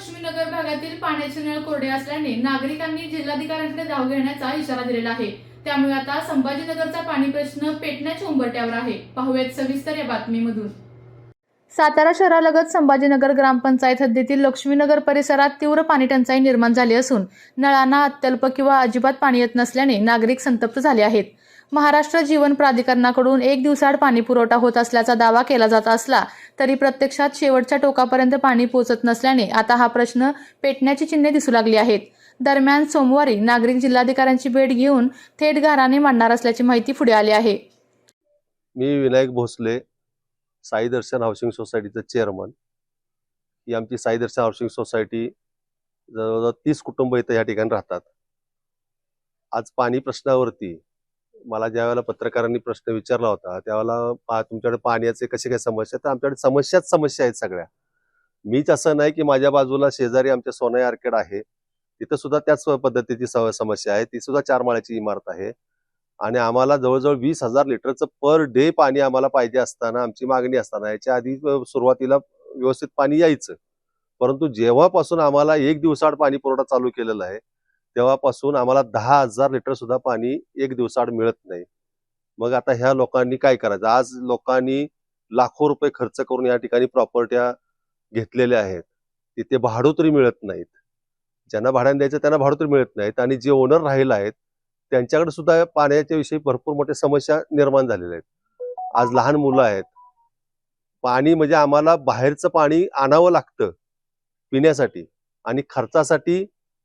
लक्ष्मीनगर भागातील पाण्याचे नळ कोरडे असल्याने नागरिकांनी जिल्हाधिकाऱ्यांकडे धाव घेण्याचा इशारा दिलेला आहे। त्यामुळे आता संभाजीनगरचा पाणी प्रश्न पेटण्याच्या उंबरठ्यावर आहे। पाहूयात सविस्तर या बातमीमधून। सातारा शहरालगत संभाजीनगर ग्रामपंचायत हद्दीतील लक्ष्मीनगर परिसरात तीव्र पाणी टंचाई निर्माण झाली असून नळांना अत्यल्प किंवा अजिबात पाणी येत नसल्याने नागरिक संतप्त झाले आहेत। महाराष्ट्र जीवन प्राधिकरणाकडून एक दिवसाआड पाणी पुरवठा होत असल्याचा दावा केला जात असला तरी प्रत्यक्षात शेवटच्या टोकापर्यंत पाणी पोहोचत नसल्याने आता हा प्रश्न पेटण्याची चिन्हे दिसू लागली आहेत। दरम्यान सोमवारी नागरिक जिल्हाधिकाऱ्यांची भेट घेऊन थेट गाऱ्हाणे मांडणार असल्याची माहिती पुढे आली आहे। मी विनायक भोसले, साई दर्शन हाऊसिंग सोसायटीचा चेअरमन। ही आमची साई दर्शन हाऊसिंग सोसायटी जवळजवळ 30 कुटुंब इथे या ठिकाणी राहतात। आज पाणी प्रश्नावरती मला ज्यावेळेला पत्रकारांनी प्रश्न विचारला होता त्यावेळेला तुमच्याकडे पाण्याचे कसे काय समस्या, तर आमच्याकडे समस्या आहेत सगळ्या। मीच असं नाही की माझ्या बाजूला शेजारी आमच्या सोनाई आर्केड आहे, तिथं सुद्धा त्याच पद्धतीची समस्या आहे। ती सुद्धा 4 माळ्याची इमारत आहे आणि आम्हाला जवळजवळ 20,000 लिटरचं पर डे पाणी आम्हाला पाहिजे असताना, आमची मागणी असताना याच्या आधी सुरुवातीला व्यवस्थित पाणी यायचं, परंतु जेव्हापासून आम्हाला एक दिवसाआड पाणी पुरवठा चालू केलेला आहे तेव्हापासून आम्हाला 10,000 लिटर सुद्धा पाणी एक दिवसाआड मिळत नाही। मग आता ह्या लोकांनी काय करायचं? आज लोकांनी लाखो रुपये खर्च करून या ठिकाणी प्रॉपर्ट्या घेतलेल्या आहेत, तिथे भाडोतरी मिळत नाहीत। ज्यांना भाड्याने द्यायचं त्यांना भाडोतरी मिळत नाहीत आणि जे ओनर राहिले आहेत त्यांच्याकडे सुद्धा पाण्याच्या विषयी भरपूर मोठ्या समस्या निर्माण झालेल्या आहेत। आज लहान मुलं आहेत, पाणी म्हणजे आम्हाला बाहेरचं पाणी आणावं लागतं पिण्यासाठी आणि खर्चासाठी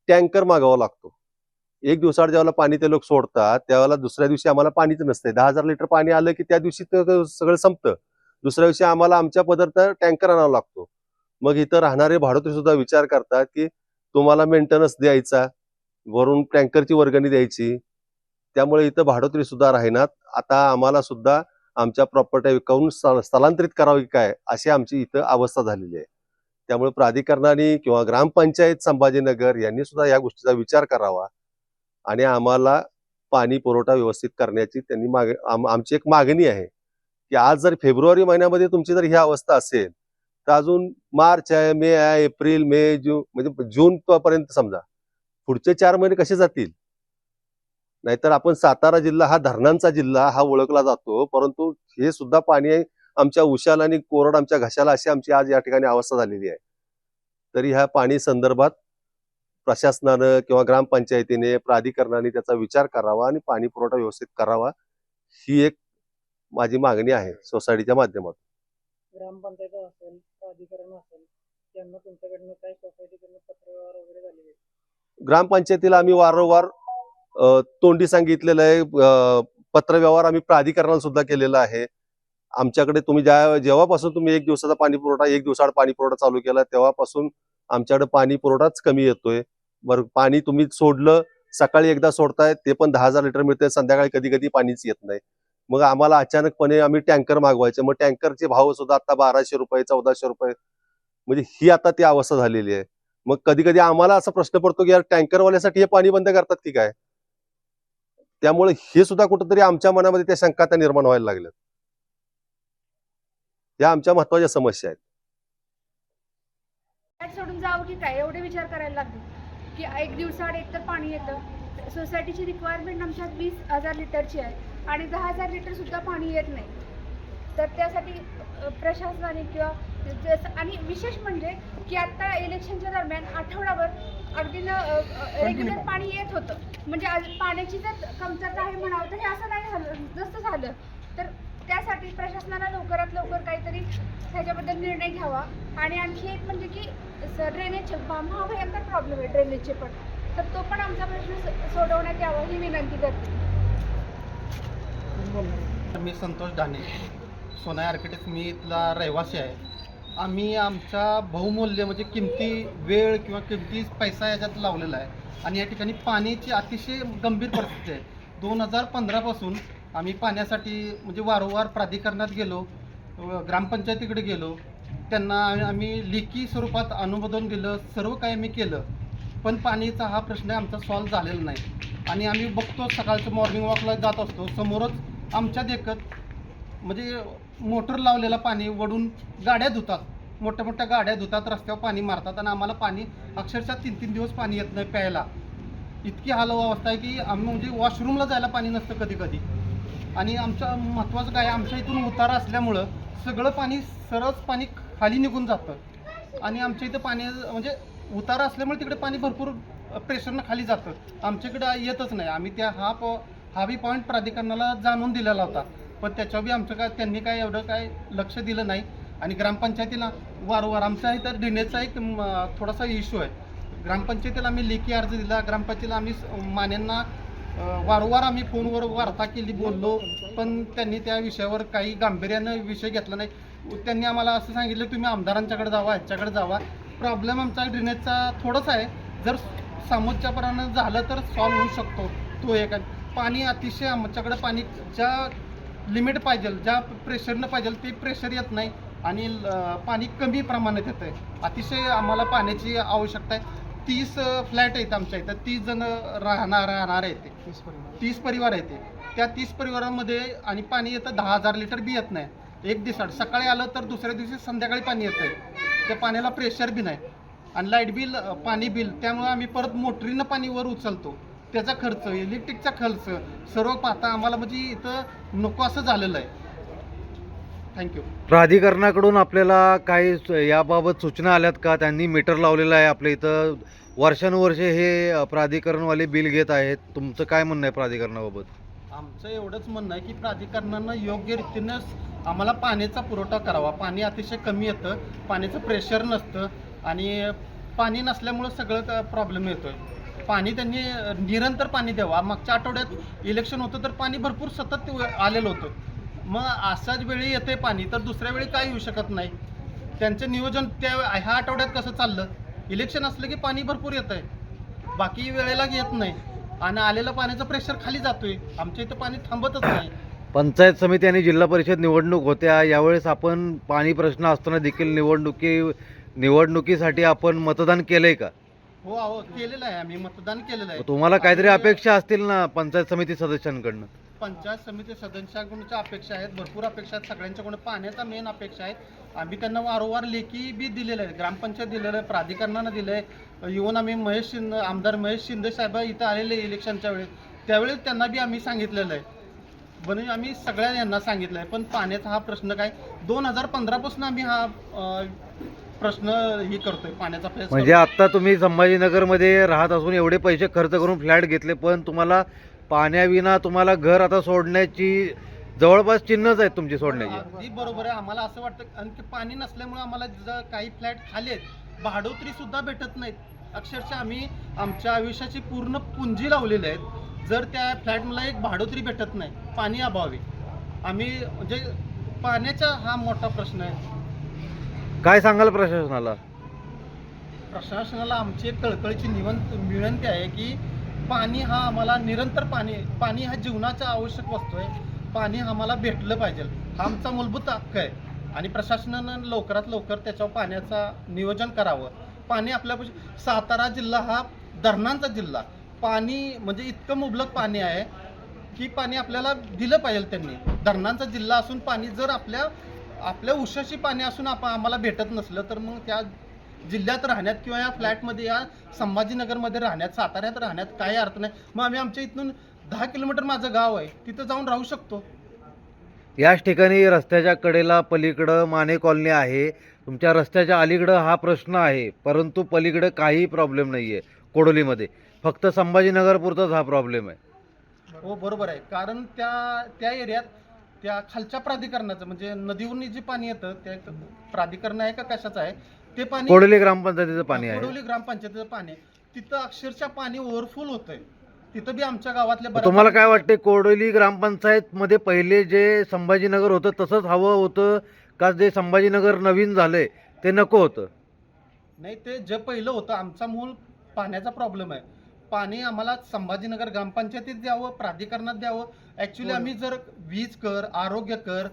टँकर मागावा लागतो। एक दिवसाआड ज्यावेळेला पाणी ते लोक सोडतात त्यावेळेला दुसऱ्या दिवशी आम्हाला पाणीच नसते। 10,000 लिटर पाणी आलं की त्या दिवशी सगळं संपतं, दुसऱ्या दिवशी आम्हाला आमच्या पदार्थ टँकर आणावा लागतो। मग इथं राहणारे भाडोत्री सुद्धा विचार करतात की तुम्हाला मेंटेनन्स द्यायचा, वरून टँकरची वर्गणी द्यायची, त्यामुळे इथं भाडोत्री सुद्धा राहणार। आता आम्हाला सुद्धा आमच्या प्रॉपर्टी विकावून स्थलांतरित करावी काय अशी आमची इथं अवस्था झालेली आहे। त्यामुळे प्राधिकरणाने किंवा ग्रामपंचायत संभाजीनगर यांनी सुद्धा या गोष्टीचा विचार करावा आणि आम्हाला पाणी पुरवठा व्यवस्थित करण्याची त्यांनी आमची एक मागणी आहे की आज जर फेब्रुवारी महिन्यामध्ये तुमची जर ही अवस्था असेल तर अजून मार्च आहे, मे आहे, एप्रिल, मे, जून, म्हणजे जून पर्यंत समजा पुढचे 4 महिने कसे जातील? नाहीतर आपण सातारा जिल्हा हा धरणांचा जिल्हा हा ओळखला जातो, परंतु हे सुद्धा पाणी आमच्या उशाला आणि कोरड आमच्या घशाला अशी आमची आज या ठिकाणी अवस्था झालेली आहे। तरी ह्या पाणी संदर्भात प्रशासनानं किंवा ग्रामपंचायतीने, प्राधिकरणाने त्याचा विचार करावा आणि पाणी पुरवठा व्यवस्थित करावा, ही एक माझी मागणी आहे सोसायटीच्या माध्यमातून। ग्रामपंचायत असेल, प्राधिकरण असेल, त्यांना तुमच्याकडनं काय सोसायटीकडनं पत्रव्यवहार वगैरे झालेले? ग्रामपंचायतीला आम्ही वारंवार तोंडी सांगितलेलं आहे, पत्रव्यवहार आम्ही प्राधिकरणाला सुद्धा केलेला आहे। आमच्याकडे तुम्ही जेव्हापासून तुम्ही एक दिवसाचा पाणी पुरवठा, एक दिवसाआड पाणी पुरवठा चालू केला तेव्हापासून आमच्याकडे पाणी पुरवठाच कमी येतोय। बरं, पाणी तुम्ही सोडलं, सकाळी एकदा सोडताय ते पण 10,000 लिटर मिळतंय, संध्याकाळी कधी कधी पाणीच येत नाही। मग आम्हाला अचानकपणे आम्ही टँकर मागवायचे, मग टँकरचे भाव सुद्धा आता 1,200 रुपये, 1,400 रुपये, म्हणजे ही आता ती अवस्था झालेली आहे। मग कधी कधी आम्हाला असा प्रश्न पडतो की यार टँकरवाल्यासाठी हे पाणी बंद करतात की काय? त्यामुळे हे सुद्धा कुठेतरी आमच्या मनामध्ये त्या शंका त्या निर्माण व्हायला लागल्यात। या आमच्या महत्वाच्या समस्या आहेत। सोडून जावं की काय एवढे विचार करायला लागले की एक दिवसाआड एकतर पाणी येतं। सोसायटीची रिक्वायरमेंट आमच्या 20,000 लिटरची आहे आणि 10,000 लिटर सुद्धा पाणी येत नाही। तर त्यासाठी प्रशासनाने किंवा आणि विशेष म्हणजे की आता इलेक्शनच्या दरम्यान आठवडाभर अगदी रेग्युलर पाणी येत होतं, म्हणजे आज पाण्याची जर कमतरता आहे म्हणावं तर हे असं नाही झालं। जसं झालं तर त्यासाठी प्रशासनाला लवकरात लवकर काहीतरी ह्याच्याबद्दल निर्णय घ्यावा। आणि आणखी एक म्हणजे की ड्रेनेजचे महाभयंकर प्रॉब्लेम आहे ड्रेनेजचे पण, तर तो पण आमचा प्रश्न सोडवण्यात यावा ही विनंती करते। मी संतोष ढाणे, सोनाई आर्किटेक्ट, मी इथला रहिवासी आहे। आम्ही आमचा बहुमूल्य म्हणजे किमती वेळ किंवा किमती पैसा याच्यात लावलेला आहे आणि या ठिकाणी पाण्याची अतिशय गंभीर परिस्थिती आहे। 2015 पासून आम्ही पाण्यासाठी म्हणजे वारंवार प्राधिकरणात गेलो, ग्रामपंचायतीकडे गेलो, त्यांना आम्ही लेखी स्वरूपात अनुमोदन दिलं, सर्व काही आम्ही केलं, पण पाणीचा हा प्रश्न आमचा सॉल्व्ह झालेला नाही। आणि आम्ही बघतो सकाळचं मॉर्निंग वॉकला जात असतो, समोरच आमच्या देखत म्हणजे मोटर लावलेला पाणी वडून गाड्या धुतात मोठ्या मोठ्या गाड्या धुतात, रस्त्यावर पाणी मारतात आणि आम्हाला पाणी अक्षरशः 3-3 दिवस पाणी येत नाही प्यायला. इतकी हाल अवस्था आहे की आम्ही म्हणजे वॉशरूमला जायला पाणी नसतं कधी कधी. आणि आमच्या महत्त्वाचं काय, आमच्या इथून उतारा असल्यामुळं सगळं पाणी सरस पाणी खाली निघून जातं आणि आमच्या इथं पाणी म्हणजे उतारा असल्यामुळे तिकडे पाणी भरपूर प्रेशरनं खाली जातं, आमच्याकडे येतच नाही. आम्ही त्या हा बी पॉईंट प्राधिकरणाला जाणून दिलेला होता, पण त्याच्यावर बी आमचं काय त्यांनी काय एवढं काय लक्ष दिलं नाही. आणि ग्रामपंचायतीला वारंवार आमचा इथं ड्रेनेजचा एक थोडासा इश्यू आहे. ग्रामपंचायतीला आम्ही लेखी अर्ज दिला, ग्रामपंचायतीला आम्ही मान्यांना वारंवार आम्ही फोनवर वार्ता केली, बोललो, पण त्यांनी त्या विषयावर काही गांभीर्यानं विषय घेतला नाही. त्यांनी आम्हाला असं सांगितलं तुम्ही आमदारांच्याकडे जावा, ह्याच्याकडे जावा. प्रॉब्लेम आमचा ड्रेनेजचा थोडासा आहे, जर समोरच्यापर्यंत झालं तर सॉल्व्ह होऊ शकतो. तो एक पाणी अतिशय आमच्याकडे पाणी ज्या लिमिट पाहिजे, ज्या प्रेशरनं पाहिजे ते प्रेशर येत नाही आणि पाणी कमी प्रमाणात येतं आहे. अतिशय आम्हाला पाण्याची आवश्यकता आहे. 30 फ्लॅट आहेत आमच्या इथं, 30 जण राहणार आहेत ते, 30 परिवार आहेत ते. त्या 30 परिवारामध्ये आणि पाणी येतं 10,000 लिटर बी येत नाही एक दिवसाड. सकाळी आलं तर दुसऱ्या दिवशी संध्याकाळी पाणी येतं आहे. त्या पाण्याला प्रेशर बी नाही आणि लाईट बिल, पाणी बिल, त्यामुळे आम्ही परत मोटरीनं पाणी वर उचलतो, त्याचा खर्च, इलेक्ट्रिकचा खर्च सर्व पाहता आम्हाला म्हणजे इथं नको असं झालेलं आहे. थँक्यू. प्राधिकरणाकडून आपल्याला काही याबाबत सूचना आल्यात का? त्यांनी मीटर लावलेलं आहे आपल्या इथं, वर्षानुवर्षे हे प्राधिकरणवाले बिल घेत आहेत. तुमचं काय म्हणणं आहे प्राधिकरणाबाबत? आमचं एवढंच म्हणणं आहे की प्राधिकरणानं योग्य रीतीनं आम्हाला पाण्याचा पुरवठा करावा. पाणी अतिशय कमी येतं, पाण्याचं प्रेशर नसतं आणि पाणी नसल्यामुळं सगळं प्रॉब्लेम येतोय. पाणी त्यांनी निरंतर पाणी द्यावा. मागच्या आठवड्यात इलेक्शन होतं तर पाणी भरपूर सतत आलेलं होतं. मग अशाच वेळी येते पाणी तर दुसऱ्या वेळी काय येऊ शकत नाही. त्यांचं नियोजन ह्या आठवड्यात कसं चाललं, इलेक्शन असलं की पाणी भरपूर येतं आहे, बाकी वेळेला येत नाही आणि आलेलं पाण्याचं प्रेशर खाली जातोय. आमच्या इथं पाणी थांबतच नाही. पंचायत समिती आणि जिल्हा परिषद निवडणूक होत्या, यावेळेस आपण पाणी प्रश्न असताना देखील निवडणुकीसाठी आपण मतदान केलंय का? हो केलेलं आहे, आम्ही मतदान केलेलं आहे. तुम्हाला काहीतरी अपेक्षा असतील ना पंचायत समिती सदस्यांकडनं? पंचायत समिती सदस्यांकडूनच्या अपेक्षा आहेत, भरपूर अपेक्षा आहेत सगळ्यांच्याकडून. पाण्याचा मेन अपेक्षा आहे. आम्ही त्यांना वारंवार लेखी बी दिलेलं आहे, ग्रामपंचायत दिलेलं आहे, प्राधिकरणानं दिलं आहे. येऊन आम्ही आमदार महेश शिंदे साहेब इथं आलेले इलेक्शनच्या वेळेस, त्यावेळेस त्यांना बी आम्ही सांगितलेलं आहे, म्हणून आम्ही सगळ्यांना सांगितलं आहे. पण पाण्याचा हा प्रश्न काय 2015 पासून आम्ही हा प्रश्न ही करतोय, पाण्याचा प्रश्न. म्हणजे आता तुम्ही संभाजीनगरमध्ये राहत असून एवढे पैसे खर्च करून फ्लॅट घेतले, पण तुम्हाला पाण्याविना तुम्हाला घर आता सोडण्याची जवळपास चिन्हच आहेत तुमची सोडण्याची. अगदी बरोबर आहे. आम्हाला असं वाटतं आणखी पाणी नसल्यामुळे आम्हाला काही फ्लॅट खाली आहेत, भाडोत्री सुद्धा भेटत नाहीत. अक्षरशः आम्ही आमच्या आयुष्याची पूर्ण पुंजी लावलेली आहेत, जर त्या फ्लॅटला एक भाडोत्री भेटत नाही पाणी अभावी. आम्ही म्हणजे पाण्याचा हा मोठा प्रश्न आहे. काय सांगाल प्रशासनाला? प्रशासनाला आमची एक कळकळीची विनंती आहे की पाणी हा आम्हाला निरंतर पाणी हा जीवनाचा आवश्यक वस्तू आहे. पाणी आम्हाला भेटलं पाहिजे, हा आमचा मूलभूत हक्क आहे आणि प्रशासनानं लवकरात लवकर त्याच्यावर पाण्याचा नियोजन करावं. पाणी आपल्या सातारा जिल्हा हा धरणांचा जिल्हा, पाणी म्हणजे इतकं मुबलक पाणी आहे की पाणी आपल्याला दिलं पाहिजे त्यांनी. धरणांचा जिल्हा असून पाणी जर आपल्या उशाशी पाणी असून आम्हाला भेटत नसलं तर मग त्या जिल्ह्यात राहण्यात किंवा या फ्लॅटमध्ये या संभाजीनगरमध्ये राहण्यात, साताऱ्यात राहण्यात काही अर्थ नाही. मग आम्ही आमच्या इथून 10 किलोमीटर माझं गाव आहे, तिथं जाऊन राहू शकतो. याच ठिकाणी रस्त्याच्या कडेला पलीकडं माने कॉलनी आहे, तुमच्या रस्त्याच्या अलीकडं हा प्रश्न आहे, परंतु पलीकडं काही प्रॉब्लेम नाही आहे कोडोलीमध्ये, फक्त संभाजीनगर पुरताच हा प्रॉब्लेम आहे. हो बरोबर आहे, कारण त्या एरियात त्या खालच्या प्राधिकरणाचं म्हणजे नदीवरून जे पाणी येतं त्या प्राधिकरण आहे का कशाचं आहे ते पाणी, कोडोली ग्रामपंचायतीचं पाणी आहे. कोडोली ग्रामपंचायतीचं पाणी तिथं अक्षरशः पाणी ओव्हरफुल होतंय. तिथं बी आमच्या गावातले तुम्हाला काय वाटते, कोडोली ग्रामपंचायत मध्ये पहिले जे संभाजीनगर होतं तसंच हवं होतं का जे संभाजीनगर नवीन झालंय ते नको होतं? नाही, ते जे पहिलं होतं आमचा मूळ पाण्याचा प्रॉब्लेम आहे. पाणी आम्हाला संभाजीनगर ग्रामपंचायतीत द्यावं, प्राधिकरणात द्यावं. ॲक्च्युली आम्ही जर वीज कर, आरोग्य कर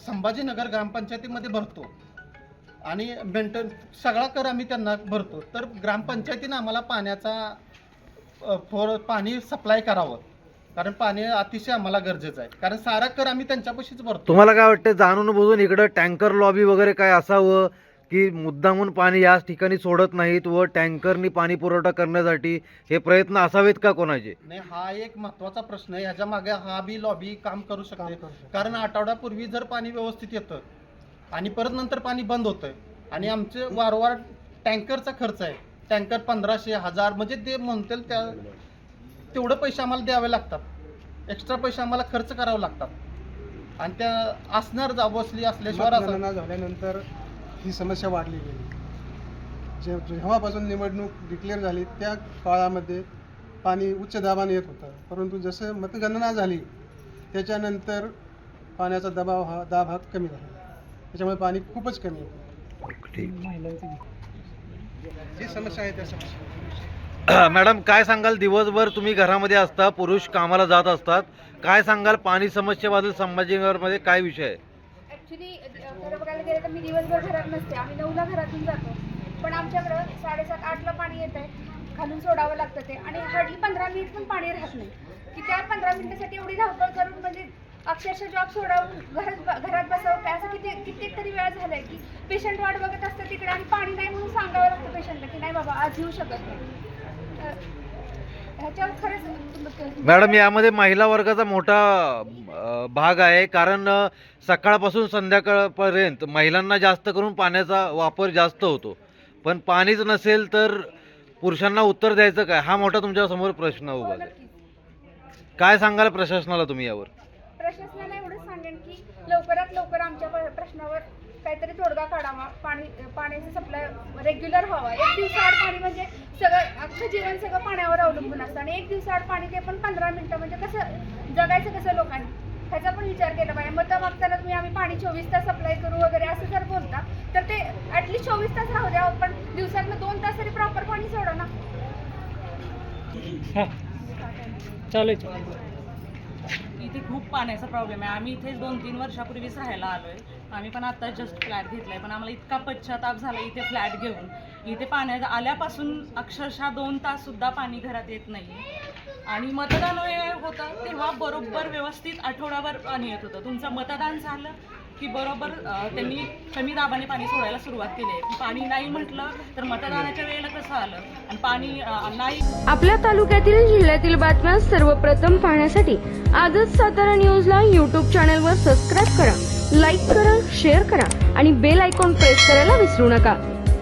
संभाजीनगर ग्रामपंचायतीमध्ये भरतो आणि मेंटेन सगळा कर आम्ही त्यांना भरतो, तर ग्रामपंचायतीनं आम्हाला पाणी सप्लाय करावं. कारण पाणी अतिशय आम्हाला गरजेचं आहे, कारण सारा कर आम्ही त्यांच्यापाशीच भरतो. तुम्हाला काय वाटतं, जाणून बुजून इकडं टँकर लॉबी वगैरे काय असावं की मुद्दामून पाणी याच ठिकाणी सोडत नाहीत व टँकरनी पाणी पुरवठा करण्यासाठी हे प्रयत्न असावेत का कोणाचे? नाही, हा एक महत्त्वाचा प्रश्न आहे. ह्याच्या मागे हा बी लॉबी काम करू शकते, कारण आठवड्यापूर्वी जर पाणी व्यवस्थित येतं आणि परत नंतर पाणी बंद होतंय आणि आमचे वारंवार टँकरचा खर्च आहे, टँकर 1500 1000 म्हणजे ते म्हणतील त्या तेवढं पैसे आम्हाला द्यावे लागतात, एक्स्ट्रा पैसे आम्हाला खर्च करावे लागतात आणि त्या असणार बसली असल्याशिवाय असं मतगणना झाल्यानंतर ही समस्या वाढली गेली. जेव्हापासून निवडणूक डिक्लेअर झाली त्या काळामध्ये पाणी उच्च दाबाने येत होतं, परंतु जसं मतगणना झाली त्याच्यानंतर पाण्याचा दाब हा कमी झाला. त्याच्यामुळे पाणी खूपच कमी येतं. महिलांची जी समस्या आहे त्या समस्या. मॅडम, काय सांगाल, दिवसभर तुम्ही घरामध्ये असता, पुरुष कामाला जात असतात, काय सांगाल पाणी समस्येबद्दल संभाजीनगरमध्ये काय विषय आहे? ॲक्च्युली खरं बघायला गेलं तर मी दिवसभर घरात नसते, आम्ही 9ला घरातून जातो, पण आमच्याकडं 7:30-8ला पाणी येत आहे, खालून सोडावं लागतं ते, आणि हार्डली 15 मिनिट पण पाणी राहत नाही, की त्या 15 मिनिटासाठी एवढी धावपळ करून म्हणजे अक्षरशः जॉब सोडावून घरात बसावं काय, असं कित्येक तरी वेळा झालंय की पेशंट वाट बघत असतं तिकडे आणि पाणी नाही म्हणून सांगावं लागतं पेशंटला की नाही बाबा आज येऊ शकत नाही. ह्याच्यावर खरंच मॅडम, यामध्ये महिला वर्गाचा मोठा भाग आहे, कारण सकाळपासून संध्याकाळपर्यंत महिलांना जास्त करून पाण्याचा वापर जास्त होतो, पण पाणीच नसेल तर पुरुषांना उत्तर द्यायचं काय, हा मोठा तुमच्या समोर प्रश्न उभा आहे. काय सांगाल प्रशासनाला तुम्ही यावर? प्रशासनाला एवढंच सांगेन की लवकरात लवकर आमच्या प्रश्नावर काहीतरी तोडगा काढावा, पाण्याचा सप्लाय रेग्युलर व्हावा. एक दिवसाआड पाणी म्हणजे सगळं अख्खं जीवन सगळं पाण्यावर अवलंबून असतं आणि एक दिवसाआड पाणी ते पण 15 मिनिटं, म्हणजे कसं जगायचं कसं लोकांनी, ह्याचा पण विचार केला पाहिजे. मतं मागताना तुम्ही आम्ही पाणी 24 तास सप्लाय करू वगैरे असं जर बोलता तर ते ॲटलिस्ट 24 तास राहू द्या, पण दिवसातनं 2 तास तरी प्रॉपर पाणी सोडा ना. चालेल. इथे खूप पाण्याचा प्रॉब्लेम आहे. आम्ही इथे 2-3 वर्षापूर्वीच राहायला आलो आहे. आम्ही पण आता जस्ट फ्लॅट घेतला आहे, पण आम्हाला इतका पश्चाताप झाला इथे फ्लॅट घेऊन. इथे पाण्या आल्यापासून अक्षरशः 2 ताससुद्धा पाणी घरात येत नाही. आणि मतदान होतं तेव्हा बरोबर व्यवस्थित आठवड्याभर पाणी येत होतं. तुमचं मतदान झालं की बरोबर त्यांनी कमी दाबाने पाणी सोडायला सुरुवात केली आहे. पाणी नाही म्हटलं तर मतदानाच्या वेळेला कसं आलं आणि पाणी नाही. आपल्या तालुक्यातील जिल्ह्यातील बातम्या सर्वप्रथम पाहण्यासाठी आजच सातारा न्यूजला YouTube चॅनलवर सबस्क्राईब करा, लाईक करा, शेअर करा आणि बेल आयकॉन प्रेस करायला विसरू नका.